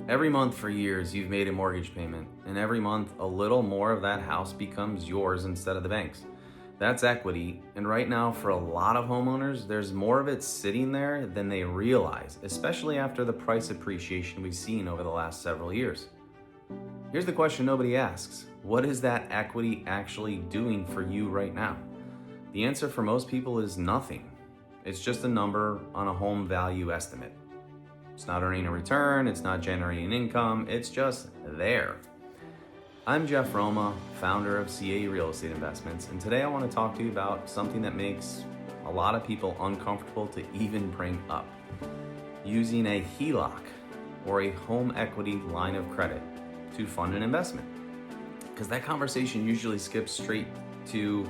Every month for years, you've made a mortgage payment, and every month, a little more of that house becomes yours instead of the bank's. That's equity, and right now, for a lot of homeowners, there's more of it sitting there than they realize, especially after the price appreciation we've seen over the last several years. Here's the question nobody asks: what is that equity actually doing for you right now? The answer for most people is nothing. It's just a number on a home value estimate. It's not earning a return, it's not generating income, it's just there. I'm Jeff Roma, founder of CA Real Estate Investments, and today I want to talk to you about something that makes a lot of people uncomfortable to even bring up: using a HELOC, or a home equity line of credit, to fund an investment. Because that conversation usually skips straight to,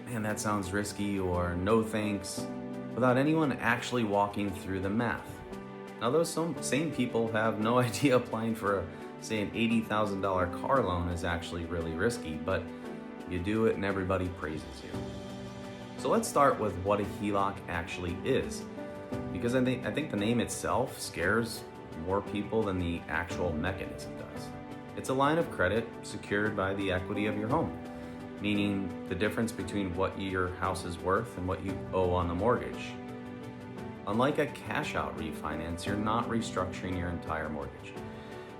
man, that sounds risky, or no thanks, without anyone actually walking through the math. Now, those same people have no idea applying for say an $80,000 car loan is actually really risky, but you do it and everybody praises you. So let's start with what a HELOC actually is, because I think the name itself scares more people than the actual mechanism does. It's a line of credit secured by the equity of your home, meaning the difference between what your house is worth and what you owe on the mortgage. Unlike a cash out refinance, you're not restructuring your entire mortgage.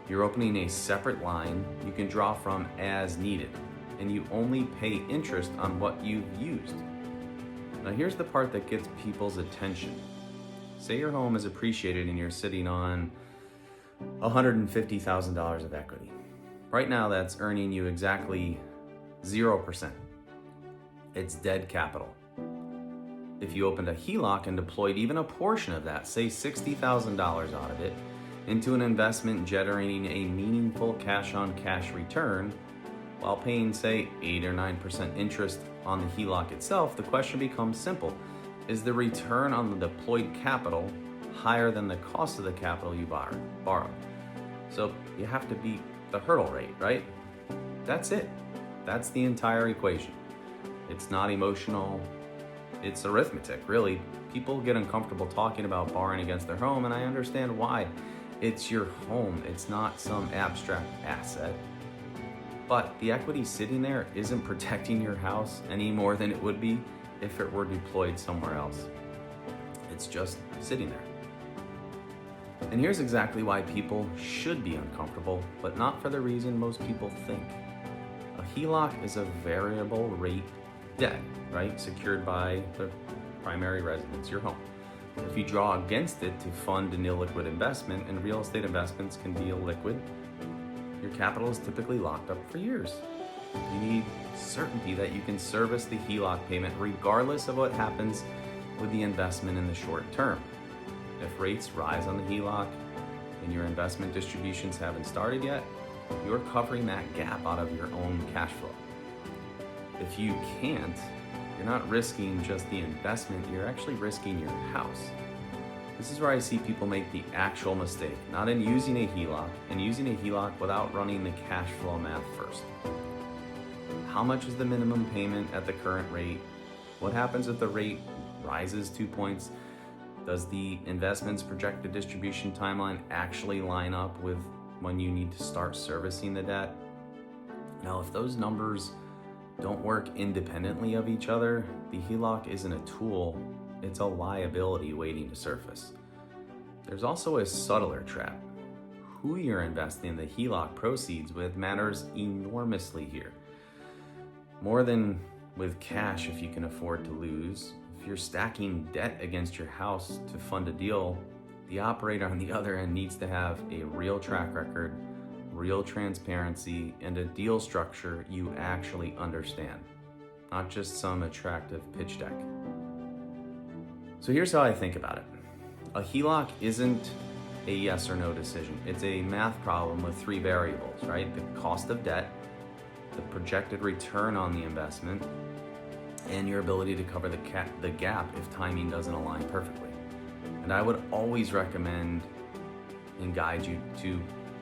You're opening a separate line you can draw from as needed, and you only pay interest on what you've used. Now here's the part that gets people's attention. Say your home is appreciated and you're sitting on $150,000 of equity. Right now that's earning you exactly 0%. It's dead capital. If you opened a HELOC and deployed even a portion of that, say $60,000 out of it, into an investment generating a meaningful cash-on-cash return, while paying, say, 8 or 9% interest on the HELOC itself, the question becomes simple: is the return on the deployed capital higher than the cost of the capital you borrowed? So you have to beat the hurdle rate, right? That's it. That's the entire equation. It's not emotional. It's arithmetic, really. People get uncomfortable talking about borrowing against their home, and I understand why. It's your home. It's not some abstract asset. But the equity sitting there isn't protecting your house any more than it would be if it were deployed somewhere else. It's just sitting there. And here's exactly why people should be uncomfortable, but not for the reason most people think. A HELOC is a variable rate debt, right? Secured by the primary residence, your home. If you draw against it to fund an illiquid investment, and real estate investments can be illiquid, your capital is typically locked up for years. You need certainty that you can service the HELOC payment regardless of what happens with the investment in the short term. If rates rise on the HELOC and your investment distributions haven't started yet, you're covering that gap out of your own cash flow. If you can't, you're not risking just the investment, you're actually risking your house. This is where I see people make the actual mistake, not in using a HELOC, and using a HELOC without running the cash flow math first. How much is the minimum payment at the current rate? What happens if the rate rises 2 points? Does the investment's projected distribution timeline actually line up with when you need to start servicing the debt? Now, if those numbers don't work independently of each other, the HELOC isn't a tool, it's a liability waiting to surface. There's also a subtler trap. Who you're investing the HELOC proceeds with matters enormously here. More than with cash if you can afford to lose. If you're stacking debt against your house to fund a deal, the operator on the other end needs to have a real track record, real transparency, and a deal structure you actually understand, not just some attractive pitch deck. So here's how I think about it. A HELOC isn't a yes or no decision. It's a math problem with 3 variables, right? The cost of debt, the projected return on the investment, and your ability to cover the gap if timing doesn't align perfectly. And I would always recommend and guide you to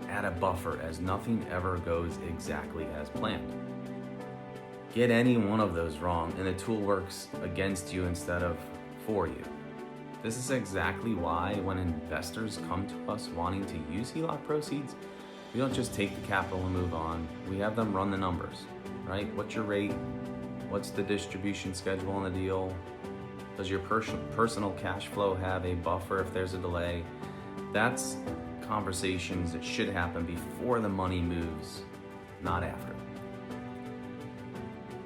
add a buffer, as nothing ever goes exactly as planned. Get any one of those wrong and the tool works against you instead of for you. This is exactly why when investors come to us wanting to use HELOC proceeds, we don't just take the capital and move on. We have them run the numbers, right? What's your rate? What's the distribution schedule on the deal? Does your personal cash flow have a buffer if there's a delay? That's conversations that should happen before the money moves, not after.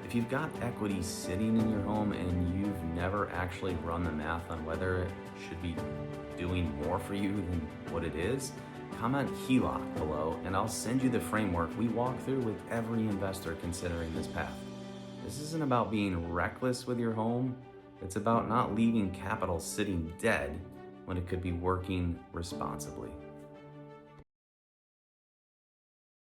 If you've got equity sitting in your home and you've never actually run the math on whether it should be doing more for you than what it is, comment HELOC below and I'll send you the framework we walk through with every investor considering this path. This isn't about being reckless with your home. It's about not leaving capital sitting dead when it could be working responsibly.